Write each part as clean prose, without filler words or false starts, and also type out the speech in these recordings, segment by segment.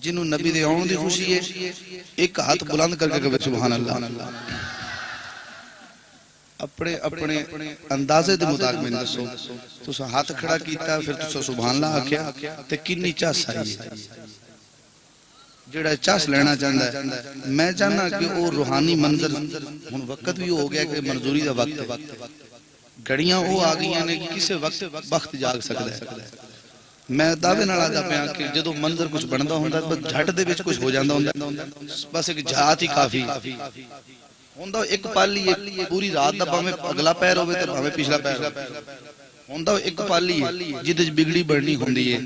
جنہوں نبی دے آن دی خوشی ہے ایک ہاتھ بلند کر کے کہے سبحان اللہ. اپنے اپنے اندازے دے مطابق میں دسو تو ہاتھ کھڑا کیتا پھر تو سبحان اللہ آکھیا تے کنی چاس آئی ہے. جڑا چاس لینا چاہتا ہے میں چاہنا کہ وہ روحانی منظر ہن وقت بھی ہو گیا کہ منظوری دا وقت ہے. گھڑیاں وہ آ گئی نے کسے وقت وقت جاگ سکتا ہے. میں دعوے نال آدا پیا کہ جدوں منظر کچھ بندا ہوندا ہے بس جھٹ دے وچ کچھ ہو جاندا ہوندا بس ایک جہات ہی کافی ہوندا ایک پالی ہے پوری رات دا بھاویں اگلا پیر ہوے تے بھاویں پچھلا پیر ہوندا ایک پالی ہے جدے بگڑی بڑھنی ہوندی ہے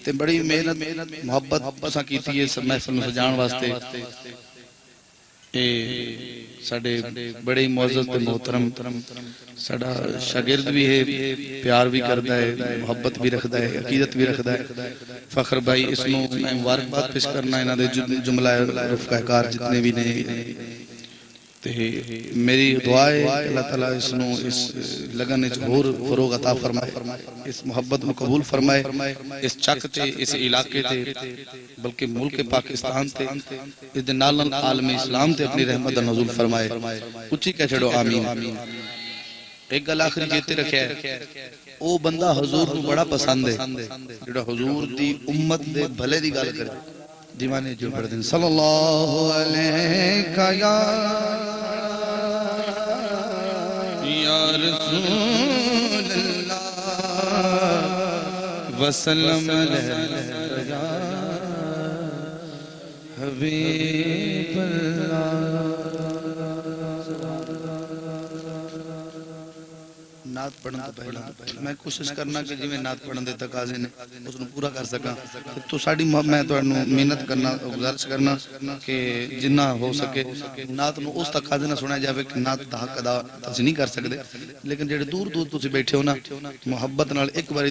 تے بڑی محنت محبت اساں کیتی ہے محفل میں سجان واسطے. اے ساڈے بڑے معزز تے محترم ساڈا شاگرد بھی ہے پیار بھی کردا ہے محبت بھی رکھدا ہے عقیدت بھی رکھدا ہے. فخر بھائی اس نو میں مبارکباد پیش کرنا انہاں دے جملہ رفقا کار جتنے بھی نے تے میری دعا ہے اللہ تعالیٰ اس نو اس لگن وچ ہور فروغ عطا فرمائے اس محبت نو قبول فرمائے اس چک تے اس علاقے تے بلکہ ملک پاکستان تے اس دے نال عالم اسلام تے اپنی رحمت نزول فرمائے. اچھی کہہ چھڑو آمین. ایک گل آخری جیتے رکھیا ہے او بندہ حضور نو بڑا پسند ہے جڑا حضور دی امت دے بھلے دی گل کرے. دیوانے جو پڑھ دیں صلی اللہ علیہ یا رسول اللہ وسلم علیہ یا حبیب اللہ. نعت پڑھنا پہلا میں کوشش کرنا کہ جی میں نعت پڑھن دے تقاضے نے اس کو پورا کر سکاں تو ساڈی میں تانوں محنت کرنا گزارش کرنا کہ جنہ ہو سکے نعت نو اس تقاضے نہ سنیا جاوے کہ نعت دا حق ادا تسی نہیں کر سکدے لیکن جڑے دور دور تسی بیٹھے ہو نا محبت نال ایک بار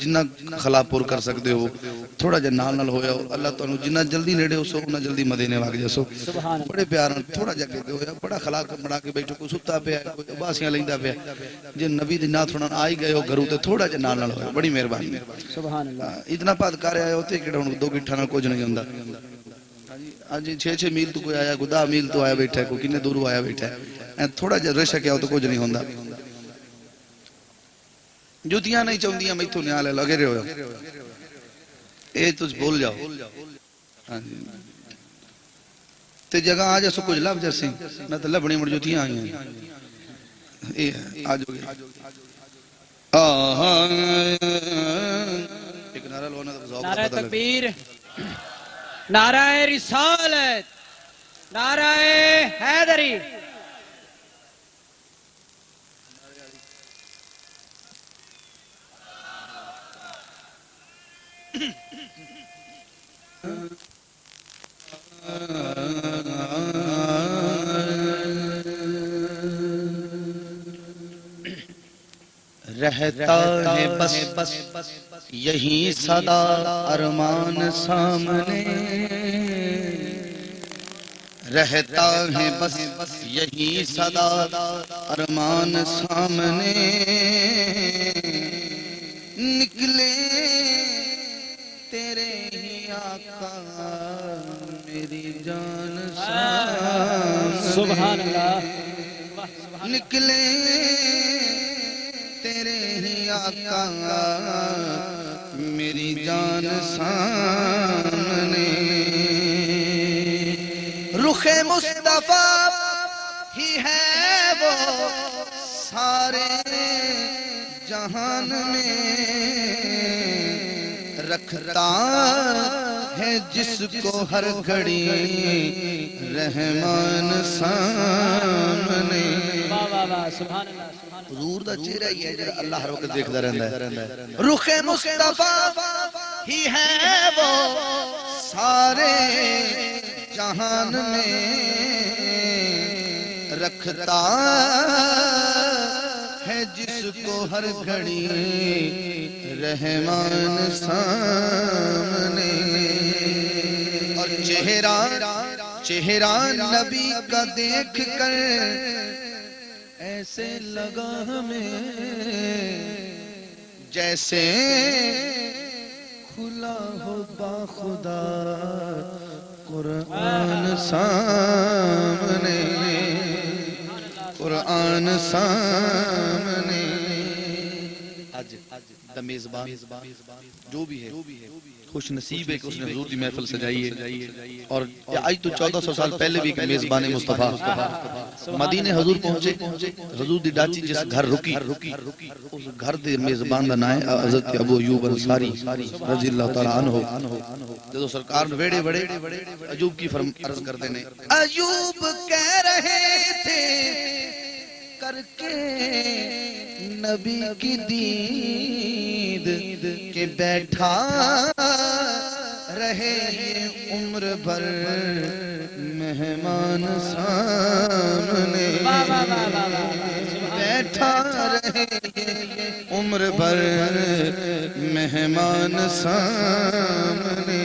جنہ خلا پور کر سکدے ہو تھوڑا جا نال ہویا ہو اللہ تانوں جنہ جلدی نیڑے ہو سو انہاں جلدی مدینے واگ جاسو بڑے پیار نال تھوڑا جا کہ ہویا بڑا خلا بنا کے بیٹھو کوئی ستا پیا کوئی اباسیاں لیندا پیا جے نبی دی نعت سنن آئی گئے ہو گھروں تے تھوڑا جا نال ہویا بڑی مہربانی سبحان اللہ. اتنا پادکار آیا ہوتے کہ ہن دو گٹھا نال کچھ نہیں ہوندا. ہاں جی 6 میل تو کوئی آیا کوئی 10 میل تو آیا بیٹھا ہے کوئی کنے دوروں آیا بیٹھا ہے تھوڑا جا رش کیا ہو تو کچھ نہیں ہوندا. جوتیاں نہیں چوندیاں میتھوں نیال لگے رہے ہو اے تج بول جاؤ. ہاں جی تے جگہ آ جا سو کچھ لب جاسی نہ تے لبنی مڑ جوتیاں آئی ہیں اے آ جو ایک نعرہ لوانا تو نعرہ تکبیر نعرہ رسالت نعرہ حیدری. رہتا ہے بس یہی صدا ارمان سامنے رہتا ہے بس یہی صدا ارمان سامنے نکلے تیرے ہی آقا میری جان سامنے سبحان اللہ. نکلے تیرے ہی آقا میری جان سامنے رخ مصطفیٰ ہی ہے وہ سارے جہان میں رکھتا ہے جس کو ہر گھڑی رحمان سامنے. حضور دا چہرہ ہی ہے جڑا اللہ ہر وقت دیکھتا رہندا ہے. رخ مصطفیٰ ہی ہے وہ سارے جہان میں رکھتا ہے جس کو ہر گھڑی رحمان سامنے. اور چہرہ نبی کا دیکھ کر ایسے لگا ہمیں جیسے کھلا ہو با خدا قرآن سامنے، قرآن سامنے. آج دا میزبان جو بھی ہے خوش نصیب ہے کہ اس نے حضور دی محفل سجائی ہے. اور آج تو 1400 سال پہلے بھی ایک میزبان مصطفیٰ مدینے حضور پہنچے، حضور دی ڈاچی جس گھر رکی، اس گھر دے میزبان دا نام ہے حضرت ابو ایوب انصاری رضی اللہ تعالیٰ عنہ. جدو سرکار نے ویڑے بڑے ایوب کی عرض کرتے ہیں، ایوب کہہ رہے تھے کر کے نبی کی دید کہ بیٹھا رہے یہ عمر بھر مہمان سامنے، بیٹھا رہے یہ عمر بھر مہمان سامنے،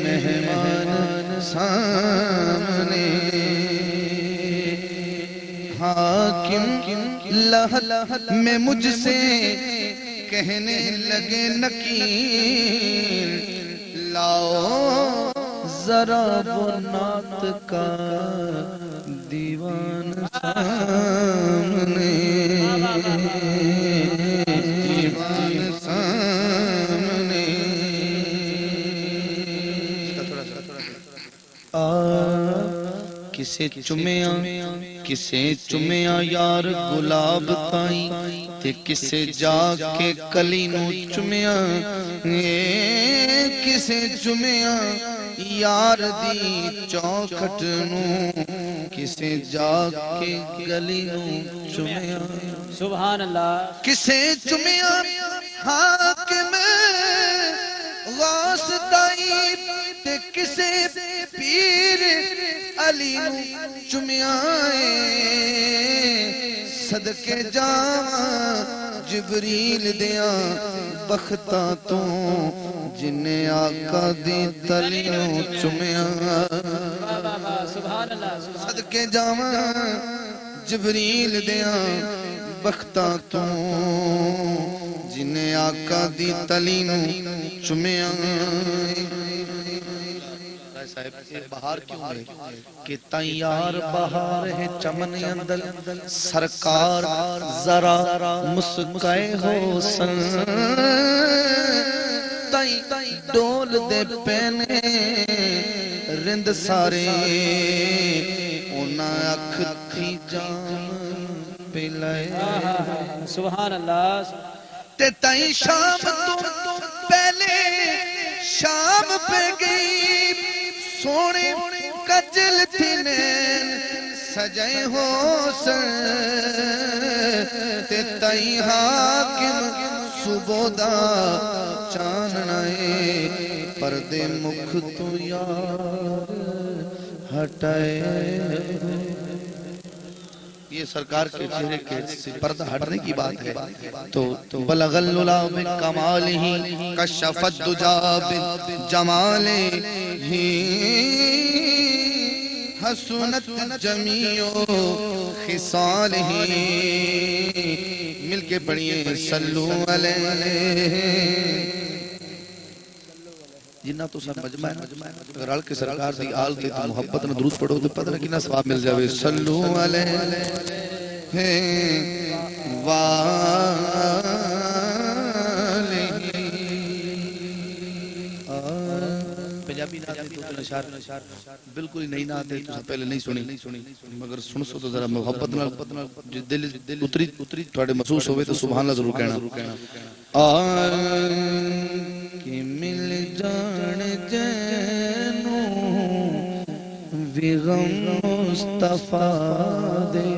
مہمان سامنے. حاکم لہت میں مجھ سے کہنے لگے نکیر، لاؤ ذرا وہ نعت کا دیوان سامنے، دیوان سامنے. کسے چمیاں یار گلاب تائیں تے کسے جا کے کلی نو چمیاں، کسے چمیاں یار دی چوکھٹ نو کسے جا کے گلی نو چمیاں. سبحان اللہ. کسے چمیاں حاکم غوث تائیں تے کسے پیر علی نو چمیاں، صدقے جاواں جبریل دیاں بختاں تو جنہیں آقا دی تلی نو چمیاں. سبحان اللہ. صدقے جاواں جبریل دیاں بختاں تو جنہیں آقا دی تلی نو چمیاں. بہار کیوں ہے کہ تیار بہار ہے چمن اندر، سرکار ذرا مسکائے ہو سن، ڈول دے پینے رند سارے انہاں اکھ تھی جان پلائے. سبحان اللہ. تے تائیں شام تو پہلے شام پہ گئی، سونے کجل تھی نین سجائے ہو سن، تے تائیں حاکم صبح دا چاننائے پردے مکھ تو یار ہٹائے. یہ سرکار کے چہرے کے پردہ ہٹنے کی بات ہے. تو بلغ الللا من کمالہ کشف الدجا بجمالہ حسنت جمیع خصالہ. مل کے پڑھئے صلو علیہ. جنہ تو سب مجمع ہے، اگر رل کے سرکار دی آل تے تو محبت نہ درود پڑھو تو پتہ نہ کتنا ثواب مل جاوے. صلو علیہ وآلہ. پنجابی نعت ہے تو نشار بالکل ہی نئی نعت ہے، تو پہلے نہیں سنی، مگر سن سو تو ذرا محبت نہ دل اتری تھوڑے محسوس ہوئے تو سبحان اللہ ضرور کہنا. کہ مل جان جینو وی غم مصطفیٰ دے،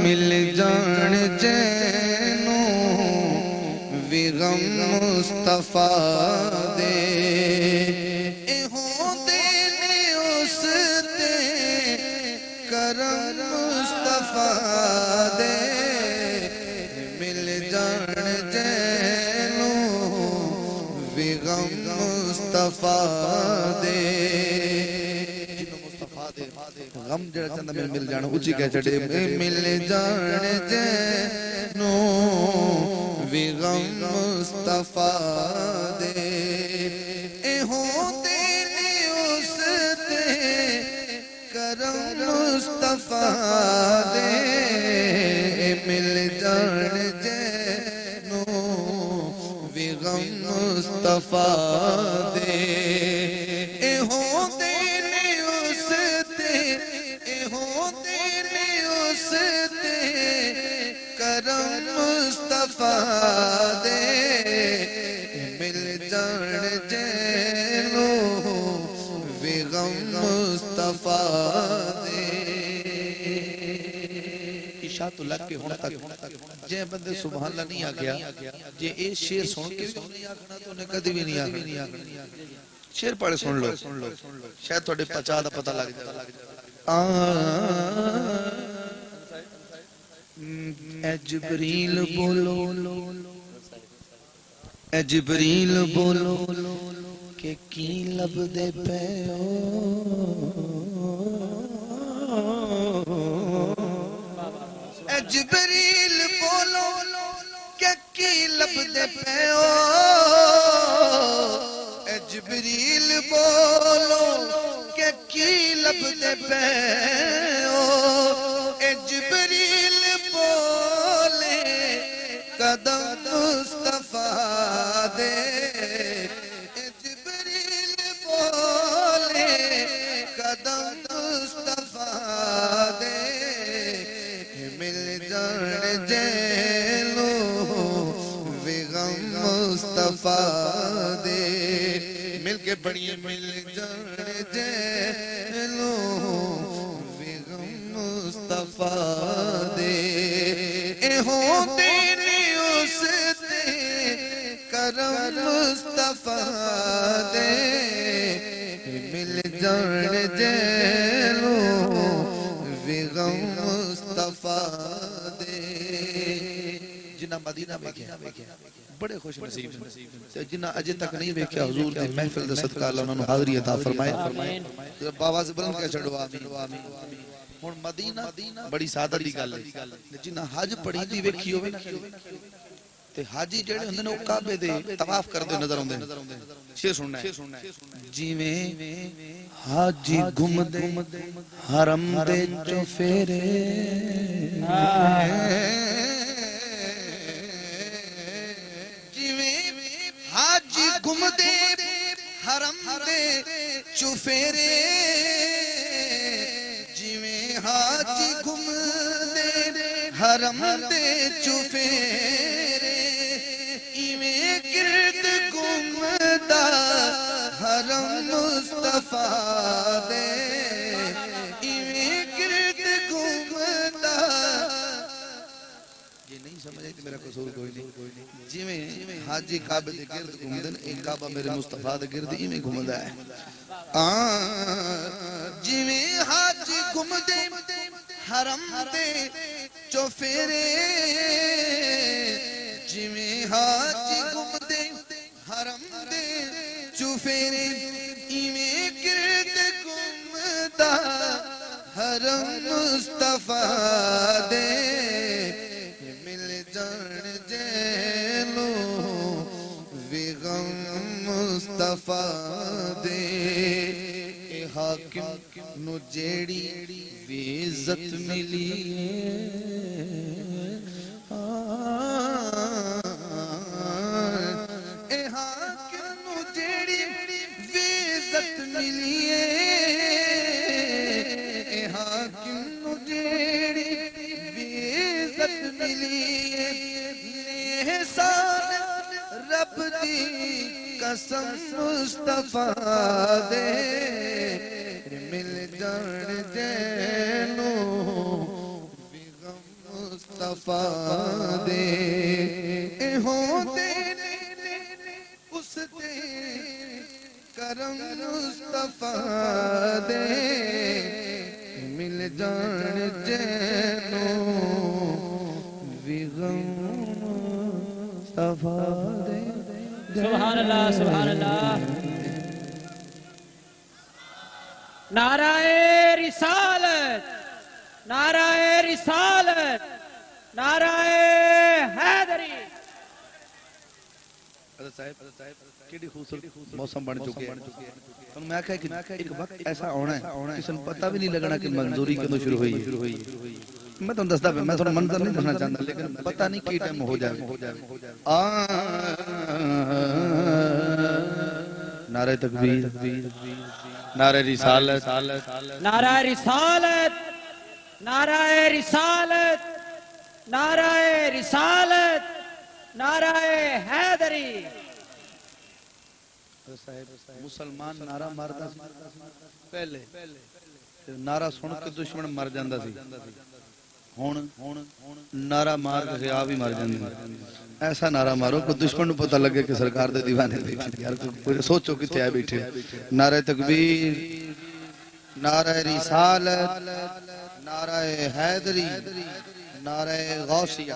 مل جان جینو وی غم مصطفیٰ دے، ایہوں دینے اس تے کرم مصطفیٰ دے، مل جان جینو وی غم مصطفیٰ دے. غم جڑا چندہ مل جانا اچھی کہہ چڑے، مل جان جینو نو وی غم مصطفیٰ دے اے ہوندے نے اس تے کرم مصطفیٰ دے مل جان جینو وی غم مصطفیٰ دے اے ہوندے نے اس تے اے ہوندے نے اس تے کرم مصطفیٰ دے مل جان جینو وی غم مصطفیٰ دے عشاء تو لگ کے ہون تک جے بندے سبحان اللہ نہیں آگیا جے اے شیر سن کے بھی نہیں آگنا تو انہیں کدی بھی نہیں آگنا شیر پڑھے سن لو شاید توڑے پچا دا پتہ لگ جائے اے جبریل بولو اے جبریل بولو کہ کی لب دے پے اے جبریل بولو کہ کی لب دے پے اے جبریل بولو کہ کی لب دے پے اے جبریل بولے قدم مصطفیٰ دے اے جبریل بولے قدم مصطفیٰ دے مل جان جینو وی غم مصطفیٰ دے مل کے پڑھیے مل جان جینو وی غم مصطفیٰ دے اے ہوندے نے اس تے کرم مصطفیٰ دے مل جان جینو وی غم مصطفیٰ دے جنہ مدینہ میں گیا بڑے خوش نصیب جنہ اجے تک نہیں بیکھیا حضور نے محفل دے صدقہ اللہ انہوں نے حاضری عطا فرمائے باواز بلند کیا چڑھو آمین ہون مدینہ بڑی سادہ دی گل ہے جنہ حج پڑھی دی ویکھی ہوئے تے حاجی جڑے ہوندے نے او کعبے دے طواف کردے نظر ہوندے شیر سننا ہے جویں حاجی گھم دے حرم دے چوفیرے جویں حاجی گھم دے حرم دے چوفیرے جویں حاجی گھم دے حرم دے چوفیرے ایویں گرد گھومدا حرم مصطفیٰ دے ایویں گرد گھومدا یہ نہیں سمجھے کہ میرا قصور کوئی نہیں جویں حاجی کعبے دے گرد گھومدن ایک کعبہ میرے مصطفیٰ دے گرد ایویں گھومدا ہے جویں حاجی گھومدے حرم دے چوفیرے جویں حاجی گھومدے حرم دے چوفیرے ایویں گرد گھومدا حرم مصطفیٰ دے مل جان جینو وی غم مصطفیٰ دے اے حاکم نو جیڑی وی عزت ملی اے حاکم نو جیڑی وی عزت ملی اے حاکم نو جیڑی وی عزت ملی احسان رب دی قسم مصطفیٰ دے مل جان جینو وی غم مصطفیٰ دے اے ہوندے نے اس تے کرم مصطفیٰ دے مل جان جینو وی غم مصطفیٰ دے سبحان اللہ سبحان اللہ نعرہ رسالت نعرہ رسالت نعرہ کیڑی خوبصورت موسم بن چکے ہیں تو میں کہا کہ ایک وقت ایسا ہونا ہے کسی نے پتہ بھی نہیں لگنا کہ منظوری کدوں شروع ہوئی ہے میں تو دستا پہ میں تھوڑا منظر نہیں دسنا چاہتا لیکن پتہ نہیں کی ٹائم ہو جائے نعرہ تکبیر نعرہ رسالت نعرہ رسالت نعرہ رسالت نعرہ رسالت نعرہ حیدری مسلمان نعرہ ماردا پہلے نعرہ سن کے دشمن مر جاندا سی ہن نعرہ مار کے آپ ہی مر جاندے ایسا نعرہ مارو کہ دشمن نوں پتہ لگے کہ سرکار دے دیوانے بیٹھے یار کوئی سوچو کتے آئے بیٹھے نعرہ تکبیر نعرہ رسالت نعرہ حیدری نعرہ غوثیہ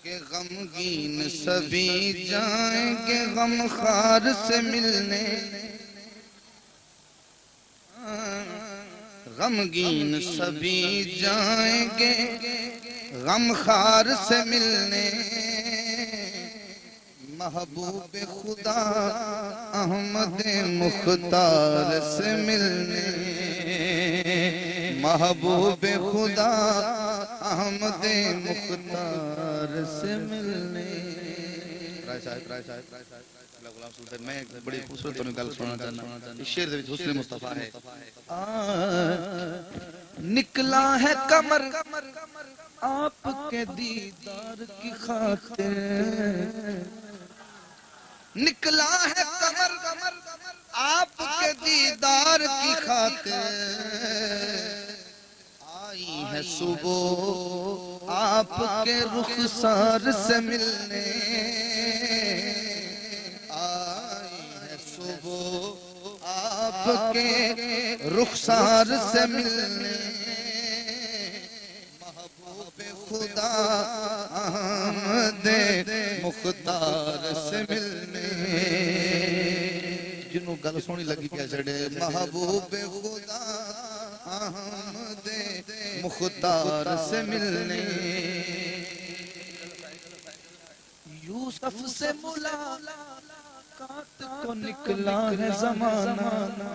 کہ غمگین سبھی جائیں گے غم خار سے ملنے غمگین سبھی جائیں گے غم خار سے ملنے محبوب خدا احمد مختار سے ملنے محبوب خدا احمد مختار سے ملنے میں بڑی خوبصورت گل سننا چاہتا اس شعر دے حسن مصطفیٰ ہے نکلا ہے قمر آپ کے دیدار کی خاطر نکلا ہے قمر آپ کے دیدار کی خاطر آئی ہے صبح آپ کے رخسار سے ملنے آئی ہے صبح آپ کے رخسار سے ملنے محبوب خدا احمد مختار سے ملنے جنہوں گل سونی لگی کیا چھڑے محبوب خدا احمد مختار سے ملنے یوسف سے ملاقات کو نکلا ہے زمانہ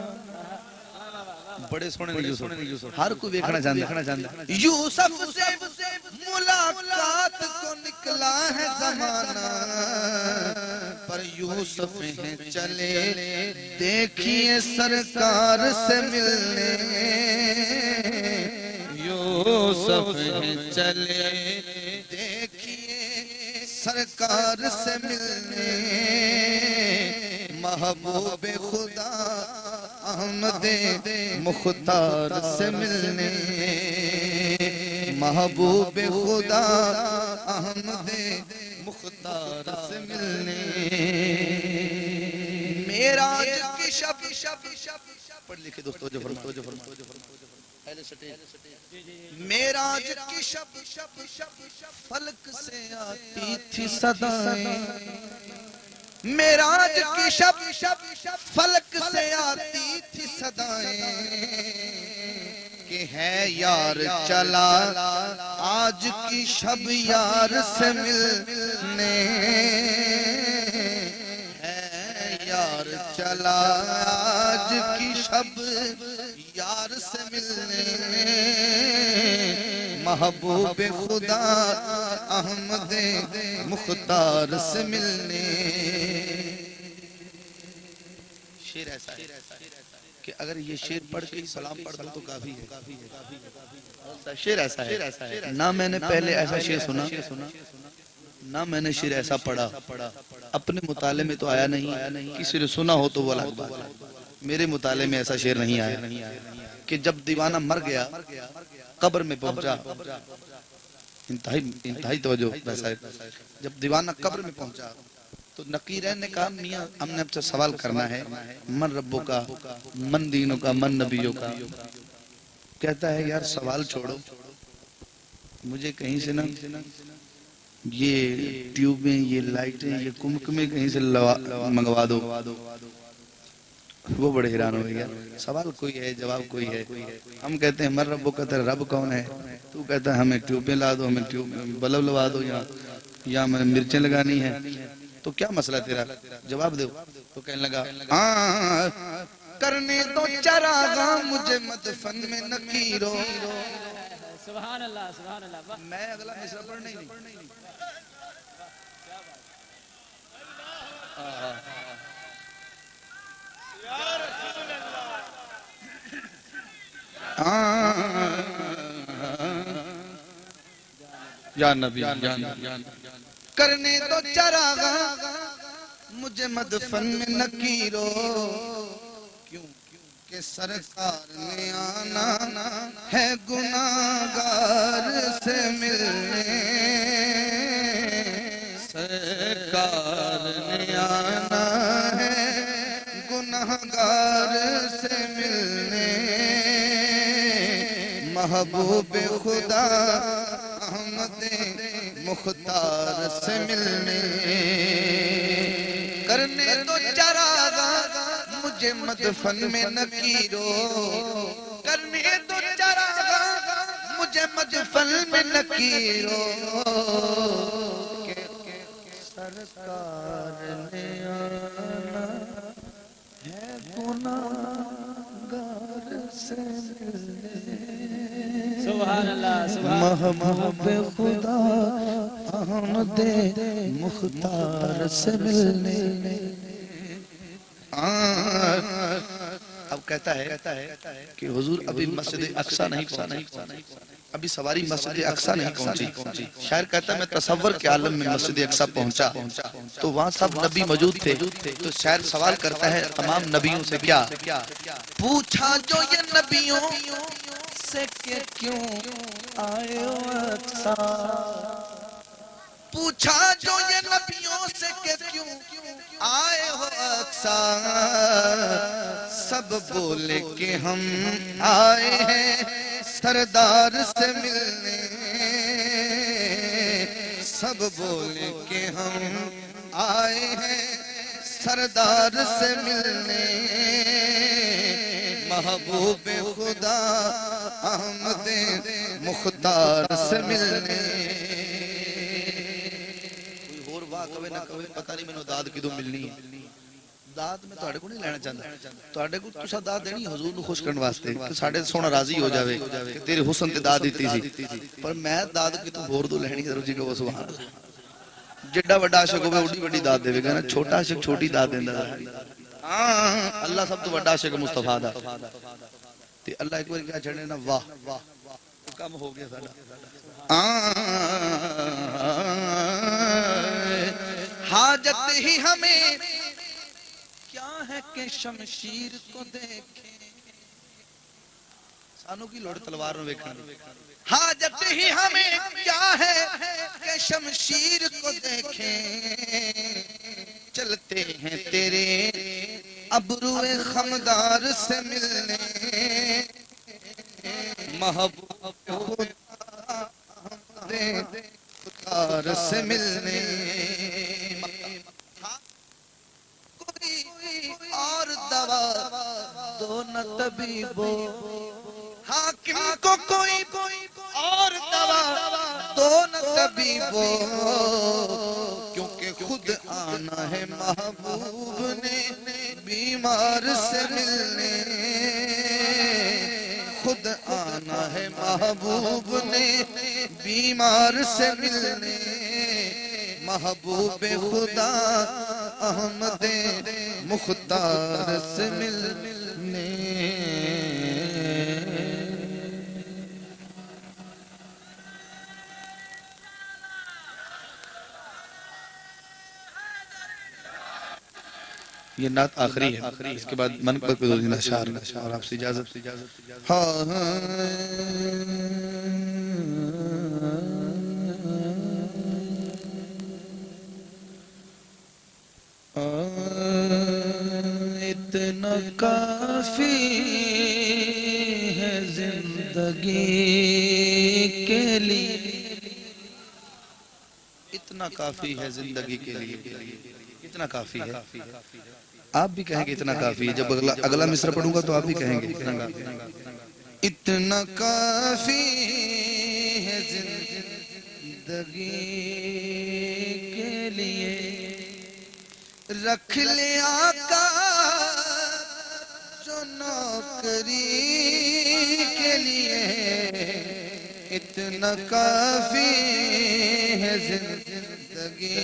بڑے سونے یوسف ہر کوئی دیکھنا چاہتا یوسف سے ملاقات کو نکلا ہے زمانہ پر یوسف ہیں چلے دیکھیے سرکار سے ملنے یوسف ہیں چلے دیکھیے سرکار سے ملنے محبوب خدا احمد مختار سے ملنے محبوب خدا احمد مختار سے ملنے معراج کی شب پڑھ لکھے دوستو جو معراج کی شب فلک سے آتی تھی صدائیں معراج کی شب فلک سے آتی تھی صدائیں کہ ہے یار چلا آج کی شب یار سے ملنے ہے یار چلا آج کی شب یار سے ملنے محبوب خدا احمد مختار سے ملنے شعر ایسا ہے کہ اگر یہ شعر پڑھ کے سلام پڑھ دو تو کافی ہے شعر ایسا ہے نہ میں نے پہلے ایسا شعر سنا نہ میں نے شعر ایسا پڑھا اپنے مطالعے میں تو آیا نہیں کسی نے سنا ہو تو وہ الگ بات ہے میرے مطالعے میں ایسا شعر نہیں آیا کہ جب دیوانہ مر گیا قبر میں پہنچا انتہائی توجہ ویسا ہے جب دیوانہ قبر میں پہنچا تو نقیرین نے کہا میاں ہم نے اب سے سوال کرنا ہے من ربوں کا من دینوں کا من نبیوں کا کہتا ہے یار سوال چھوڑو مجھے کہیں سے نا یہ ٹیوبیں یہ لائٹیں یہ کمکمیں کہیں سے منگوا دو وہ بڑے حیران ہو گیا سوال کوئی ہے جواب کوئی ہے ہم کہتے ہیں من ربوں کا تیرا رب کون ہے تو کہتا ہے ہمیں ٹیوبیں لا دو ہمیں بلب لوا دو یہاں یا میں مرچیں لگانی ہیں، تو کیا مسئلہ تیرا؟ جواب دو. تو کہنے لگا کرنے دو چراغا مجھے مدفن میں نکیرو. سبحان اللہ سبحان اللہ. میں اگلا مصرع پڑھنا ہی نہیں. یا نبی کرنے دو چراغا مجھے مدفن میں نکیرو، کیوں کہ سرکار نے آنا ہے گناہگار سے ملنے، سرکار نے آنا ہے گناہگار سے ملنے، محبوب خدا احمد مختار سے ملنے، کرنے دو چراغا مجھے مدفن میں نکیرو، کرنے دو چراغا مجھے مدفن میں نکیرو، کہ سرکار نے آنا ہے گناہگار سے ملنے، سبحان اللہ سبحان محبوب خدا احمد مختار سے ملنے. اب کہتا ہے کہ حضور ابھی مسجد اقصی نہیں پہنچا، ابھی سواری مسجد اقصی نہیں پہنچی. شاعر کہتا ہے میں تصور کے عالم میں مسجد اقصی پہنچا تو وہاں سب نبی موجود تھے. تو شاعر سوال کرتا ہے تمام نبیوں سے، کیا پوچھا جو یہ نبیوں سے کہ کیوں آئے ہو اقصی، پوچھا جو یہ نبیوں سے کہ کیوں آئے ہو اقصی، سب بولے کہ ہم آئے ہیں سردار سے ملنے، سب بولے کہ ہم آئے ہیں سردار سے ملنے، محبوب خدا احمد مختار سے ملنے. کوئی اور واہ کہے نہ کہے پتہ نہیں مینوں داد کدوں ملنی ہے. داد میں تہاڈے کو نہیں لینا چاہتا، تہاڈے کو تساں داد دینی حضور نو خوش کرن واسطے کہ ساڈے سونا راضی ہو جاوے کہ تیرے حسن تے داد دتی سی، پر میں داد کتوں ہور تو لینی ضرور جی کہ سبحان اللہ. جڈا وڈا عاشق ہوے اڈی وڈی داد دے گا نا، چھوٹا عاشق چھوٹی داد دیندا ہے. اللہ سب تو بڑا عاشق مصطفیٰ دا، تے اللہ ایک بار کیا چھڑنے نا واہ کم ہو گیا ساڈا. حاجت ہی ہمیں کیا ہے کہ شمشیر کو دیکھیں، سانو کی لوڑ تلوار نو ویکھن دی، حاجت ہی ہمیں کیا ہے کہ شمشیر کو دیکھیں، چلتے ہیں تیرے ابرو خمدار سے ملنے، محبوب خدا سے ملنے، کوئی اور دوا دو نہ طبیبو، حاکم کو کوئی اور دوا دو نہ طبیبو، کیونکہ خود آنا ہے محبوب نے بیمار سے ملنے، خود آنا ہے محبوب نے بیمار سے ملنے، محبوب خدا احمد مختار سے ملنے. یہ نعت آخری ہے، اس کے بعد منقبت پہ دو دن اشعار اور آپ سے اجازت. اتنا کافی ہے زندگی کے لیے، اتنا کافی ہے زندگی کے لیے، اتنا کافی ہے. آپ بھی کہیں گے اتنا کافی ہے، جب اگلا مصرع پڑھوں گا تو آپ بھی کہیں گے اتنا کافی ہے زندگی رکھ لے آقا جو نوکری کے لیے اتنا کافی ہے زندگی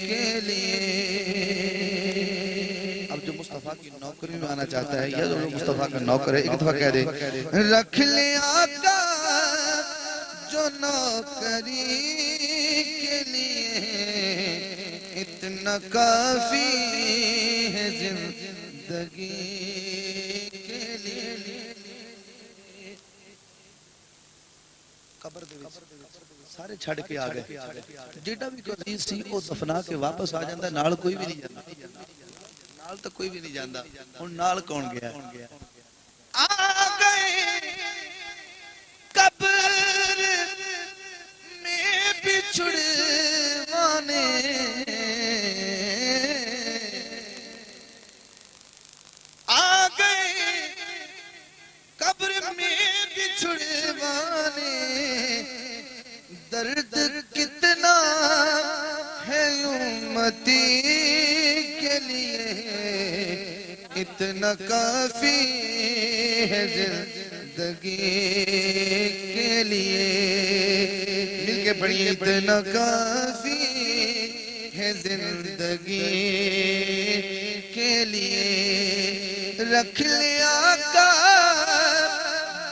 کے لیے. اب جو مصطفیٰ کی نوکری میں آنا چاہتا ہے یا جو مصطفیٰ کا نوکر ہے ایک دفعہ کہہ دے رکھ لے آقا جو نوکری کے لیے اتنا کافی ہے زندگی کے لیے. قبر دے وچ سارے چھڑ کے آ گئے جیڑا بھی کوئی عزیز سی وہ دفنا کے واپس آ جاندا نال کوئی بھی نہیں جاندا نال تو کوئی بھی نہیں جاندا ہن نال کون گیا آ گئے قبر میں بچھڑوانے آ گئے قبر میں بچھڑوانے درد کتنا ہے امتی کے لیے اتنا کافی ہے زندگی کے لیے. مل کے پڑھیے اتنا کافی ہے زندگی کے لیے. رکھ لے آقا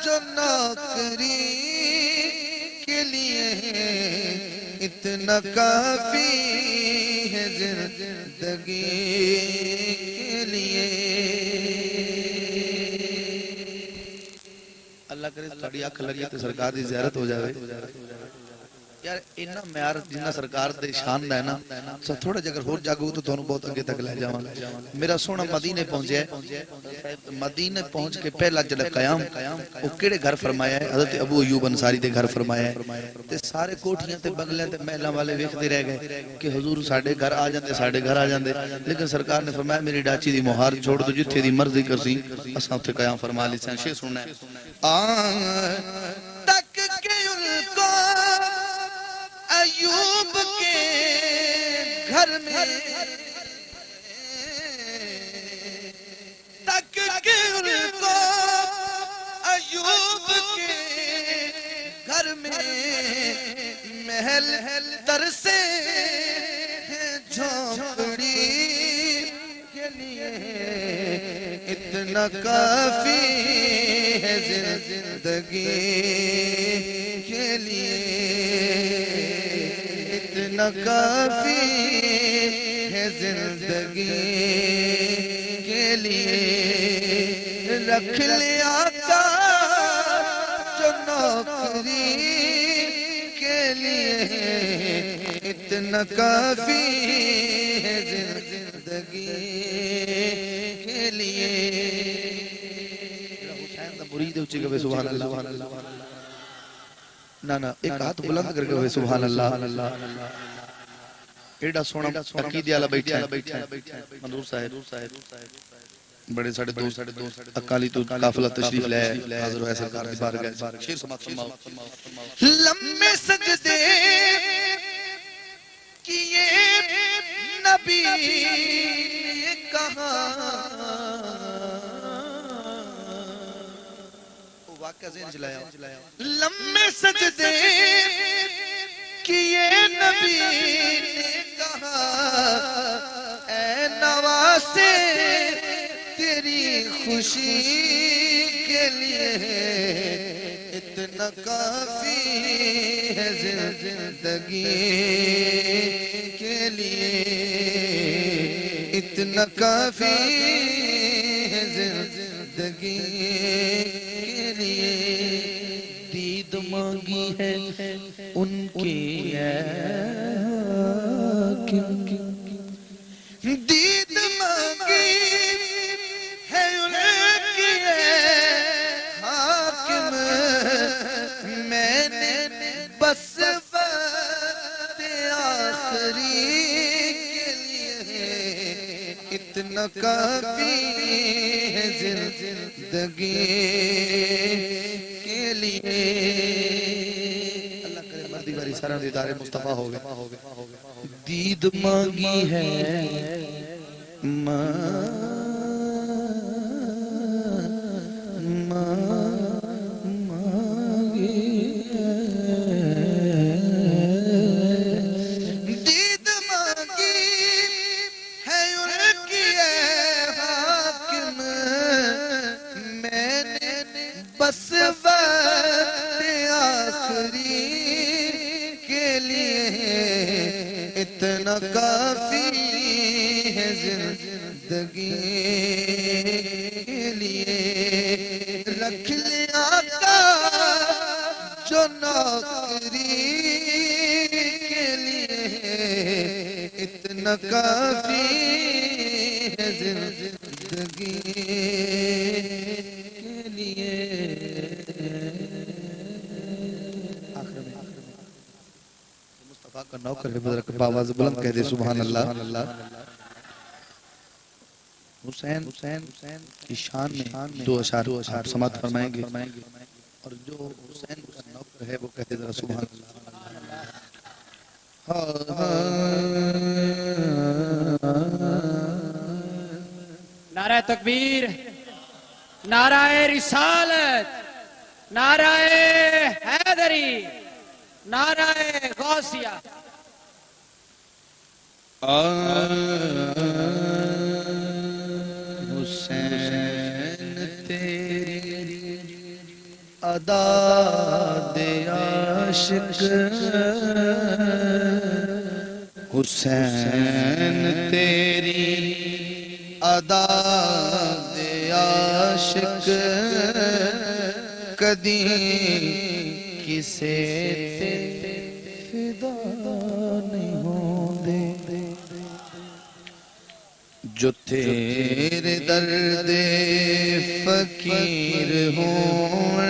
جو نوکری کے لیے اتنا کافی ہے زندگی کے لیے. اللہ کرے تھوڑی اکھ لگی تے سرکار دی زیارت ہو جاوے یار اینا معیار جنہ سرکار دے شان دا ہے نا تھوڑا جگر ہور جاگو تو تھانوں بہت اگے تک لے جاواں. میرا سونا مدینے پہنچیا ہے مدینے پہنچ کے پہلا جڑا قیام او کیڑے گھر فرمایا ہے حضرت ابو ایوب انصاری دے گھر فرمایا ہے تے سارے کوٹھیاں تے بنگلیاں تے محلاں والے ویکھدے رہ گئے کہ حضور ساڈے گھر آ جاندے لیکن سرکار نے فرمایا میری ڈاچی دی مہار چھوڑ دو جتھے دی مرضی کرسی اساں اوتھے قیام فرما لی سن. شے سننا ہے تک کے ان کو ایوب کے گھر میں تک کے ان کو ایوب کے گھر میں محل ترسے جھونپڑی کے لیے اتنا کافی ہے زندگی کے لیے اتنا کافی ہے زندگی کے لیے. رکھ لے آقا جو نوکری کے لیے اتنا کافی ہے زندگی کے لیے. حسین دا مرید اچھی گوے سبحان اللہ نا ایک ہاتھ بلند کر کے سبحان اللہ. ایڈا سونا عقیدے والا بیٹھا ہے منظور صاحب بڑے ساڑھے دوست اکالی تو قافلہ تشریف لے حاضر ہوئے سرکار دی بارگاہ شیر سماعت فرماؤ. لمبے سجدے کیے نبی نے کہا واقعہ ذہن چلایا لمبے سجدے کیے نبی نے کہا اے نواسے تیری خوشی کے لیے اتنا کافی ہے زندگی کے لیے اتنا کافی ہے زندگی کے لیے. دید مانگی ہے ان کی دید مانگی ہے ان کی حاکم میں نے بس وقت آخری کے لیے اتنا کافی ہے زندگی کے لیے. اللہ کرے مردی باری سارا دیدار مصطفیٰ ہوگا دید مانگی ہے بس وقت آخری کے لیے اتنا کافی ہے زندگی کے لیے رکھ لیا آقا جو نوکری کے لیے اتنا کافی ہے زندگی کا نوکر ہے بذرا آواز بلند کہہ دے سبحان اللہ حسین کی شان میں دو اشعار آپ سماعت فرمائیں گے اور جو حسین کا نوکر ہے وہ کہتے ذرا سبحان اللہ نعرہ تکبیر نعرہ رسالت نعرہ حیدری نعرہ غوثیہ حسین تیری ادا دے عاشق حسین تیری ادا دے عاشق کدی کسے فدا نہیں ہوندے جو تیرے درد فقیر ہوں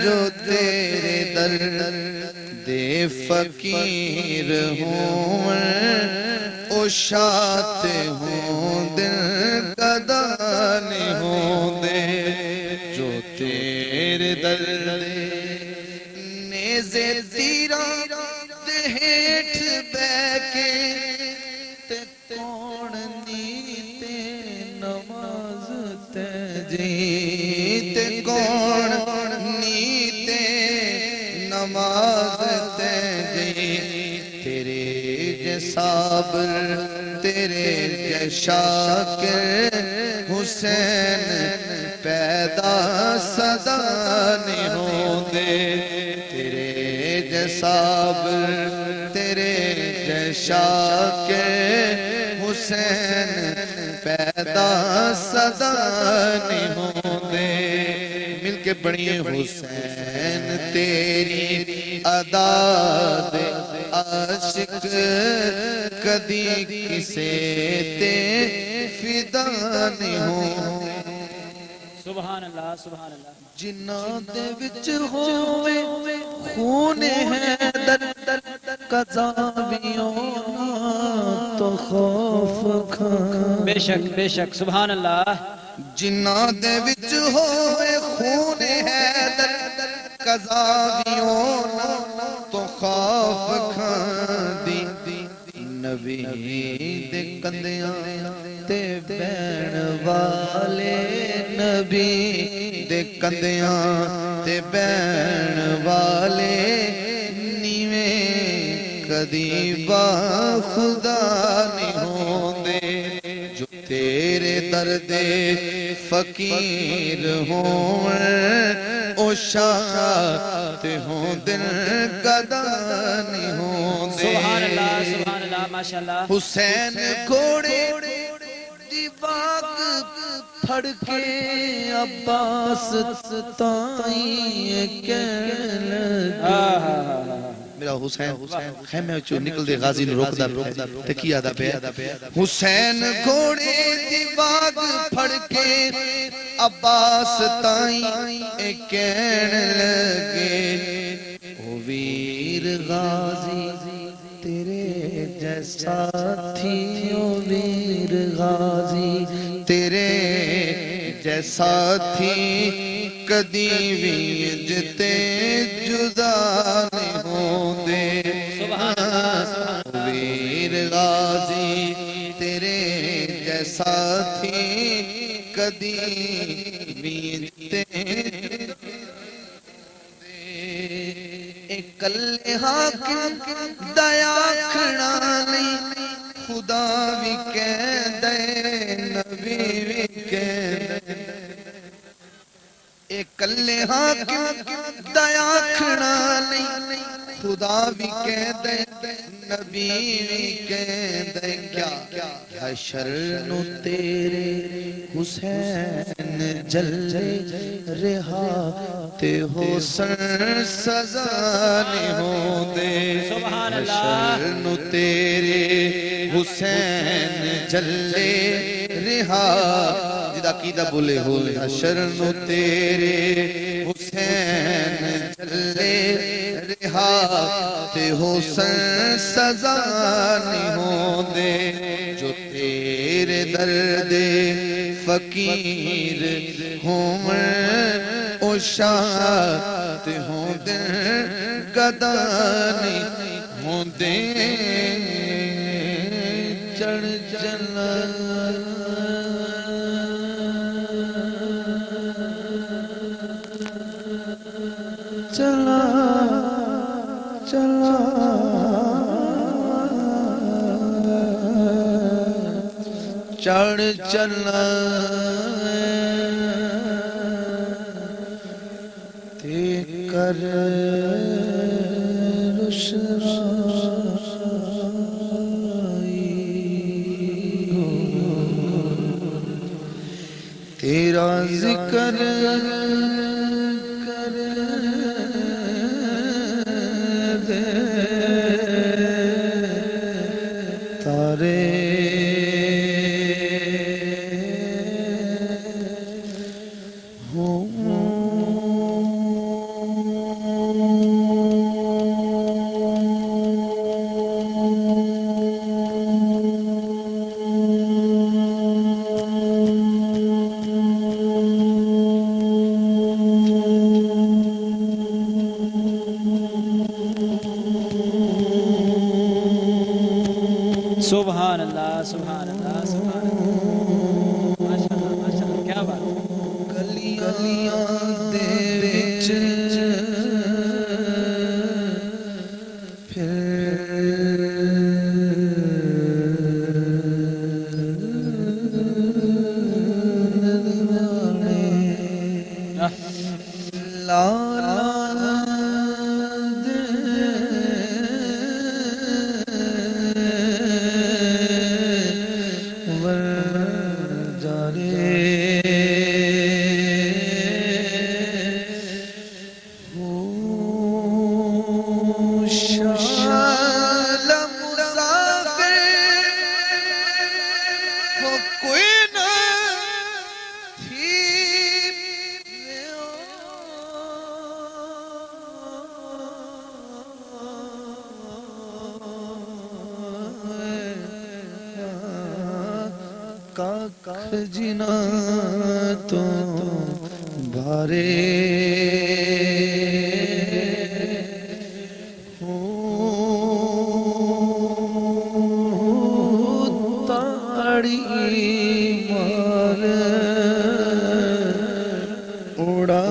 جو تیرے درد فقیر ہوں اشاعت ہوں دل قدا نہیں ہوندے جو تیرے درد نیزے تیرا ہیٹھ بے کے تے کون نیتے نماز تے جی تے کون نیتے نماز تے جی تیرے جے صابر تیرے جے شاکر حسین پیدا صدا نہیں ہوندے صابر تیرے جیسا کے حسین پیدا صدا نہیں ہوندے مل کے پڑھیے حسین تیری ادا دے عاشق کدی کسے تے فدا نہیں ہوندے سبحان اللہ سبحان اللہ جنہاں دے وچ ہوئے خون ہے در قضاویوں تو خوف کھان بے شک سبحان اللہ جنہاں دے وچ ہوئے خون ہے در قضاویوں تو خوف کھان دی نبی دے کندیاں تے بین والے نبی دے کندیاں تے بین والے نیویں کدی با خدا نہیں ہوندے جو تیرے درد فقیر ہوں او شاعت ہوں دل قدا نہیں ہوندے سبحان اللہ ماشاءاللہ حسین گھوڑے دی باغ پھڑ کے عباس تائیں کہن لگے میرا حسین خیمے چو نکل دے غازی نے روک دا تے کی آدھا پہ حسین گھوڑے دی باغ پھڑ کے عباس تائیں کہن لگے او ویر غازی تیرے جیسا تھی او ویر غازی تیرے جیسا تھی کدی بھی جتے جدا نہیں ہوندے ساتھی کدی بیتے اکلے حاکم دیا کھڑا نہیں خدا بھی کہہ دے نبی بھی کہہ دے اکلے حاکم دیا کھڑا نہیں خدا بھی کہہ دے نبی بھی کہہ دے کیا حشر نو تیرے حسین جلے رہا تے ہو سر سزا نہیں ہو دے سبحان اللہ حشر نو تیرے حسین جلے رہا جدا قیدہ بولے ہوئے حشر نو تیرے حسین جلے رہا تے ہو سر سزا نہیں ہو دے جو تیرے درد فقیر ہوں او شاعت ہوں دے گدا نہیں ہوں دے چڑھ چلا چلا چلا چڑھ چلا تے کر رسوائی تیرا ذکر کر دے تارے سبحان اللہ سبحان اللہ سبحان اللہ ماشاءاللہ ماشاءاللہ کیا بات گلیاں دے وچ جنا تو بھارے تاڑی مار اڑا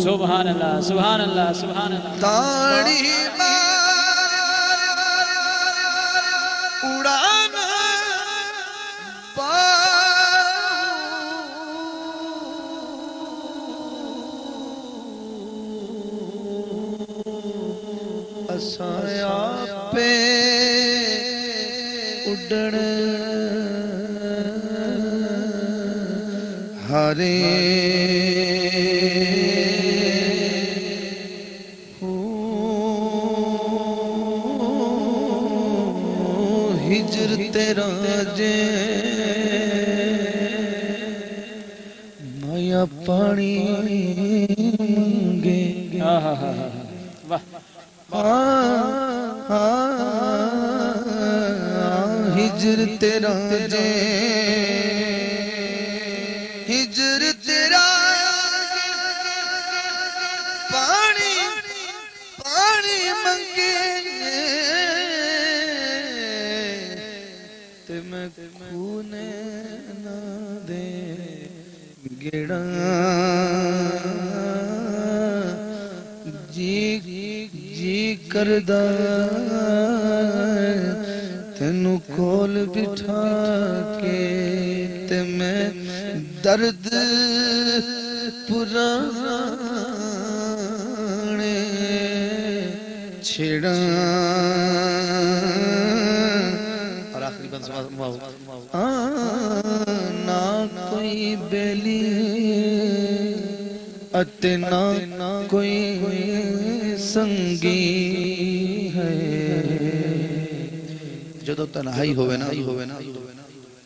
سبحان اللہ سبحان اللہ سبحان اللہ تاڑی مار اڑانا اسایا پہ اڈن ہرے ہجر تیرا جے مایا پانی گے ہجر تیرا جے تے میں کونے نہ دے گڑا جی کردہ تینو کول بٹھا کے تے میں درد پرانے چھڑا اور آخری بند نہ کوئی بیلی اتے نہ کوئی سنگی ہے جدو تنہائی ہوئے نا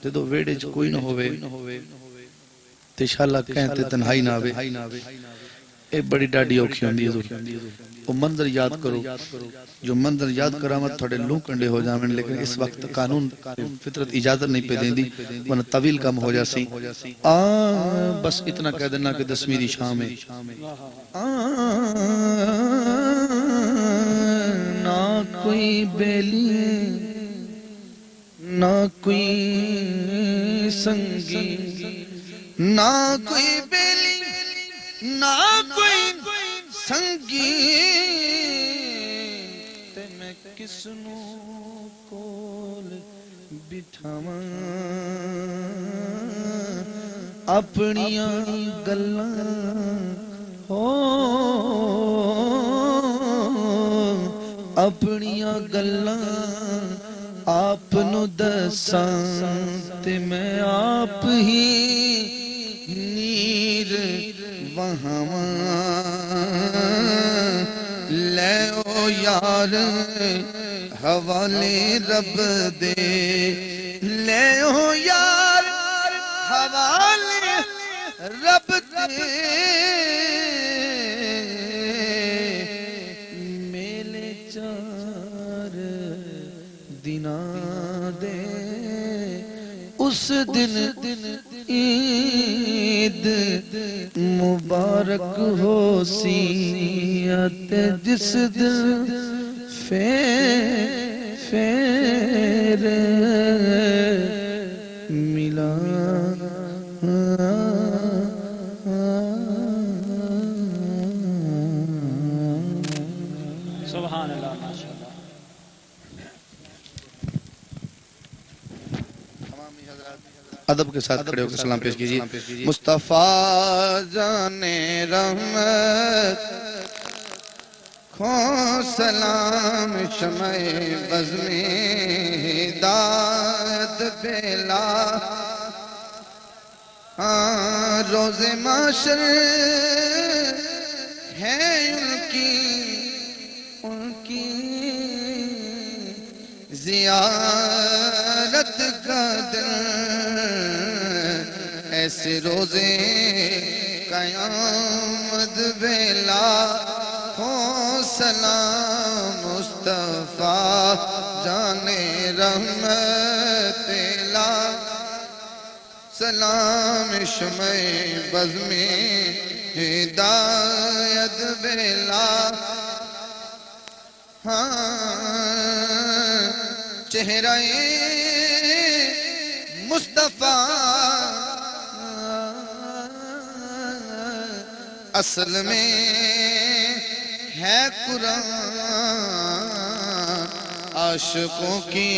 جدو ویڑے چ کوئی نہ ہوئے تے شالا کہتے تنہائی نہ آوے اے بڑی ڈاڈی اوکھی ہوندی ہے وہ منظر یاد کرو جو منظر یاد کرامت تھوڑے لوں کنڈے ہو جامن لیکن اس وقت قانون فطرت اجازت نہیں پہ دیں دی ورنہ طویل کم ہو جاسی بس اتنا کہہ دینا کہ 10ویں دی شام ہے نہ کوئی بیلی نہ کوئی سنگی نہ کوئی بیلی نہ کوئی سنگی تے میں کس نو کول بٹھاواں اپنیاں گلاں ہو اپنیاں گلاں آپ نو دساں تے میں آپ ہی نیر وہاں لے او یار حوالے رب دے لے او یار حوالے رب دے میلے 4 دناں دے اس دن عید مبارک ہو سیت جس دن فیر ملا سبحان اللہ ماشاءاللہ ادب کے ساتھ کھڑے ہو کے سلام پیش کیجئے مصطفیٰ جان رحمت کھو سلام شمع بزم ہدایت بیلا روز معاشر ہے ان کی زیارت کا دن ایسے روزے قیامت بیلا ہو سلام مصطفیٰ جان رحمت لا سلام شمع بزم ہدایت بیلا چہرہ مصطفیٰ اصل میں ہے قرآن عاشقوں کی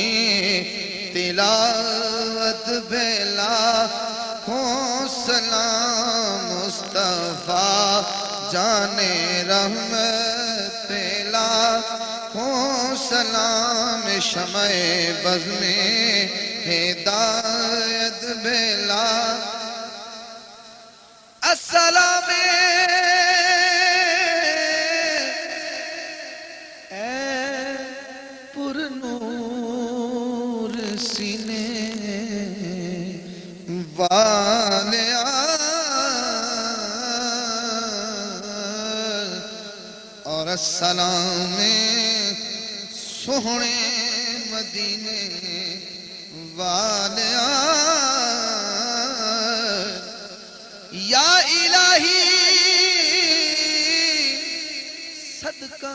تلاوت بیلا ہو سلام مصطفیٰ جان رحمت لا ہو سلام شمع بزم ہدایت بیلا السلام اے پر نور سینے والے اور السلام سوہنے مدینے والے یا الہی صدقہ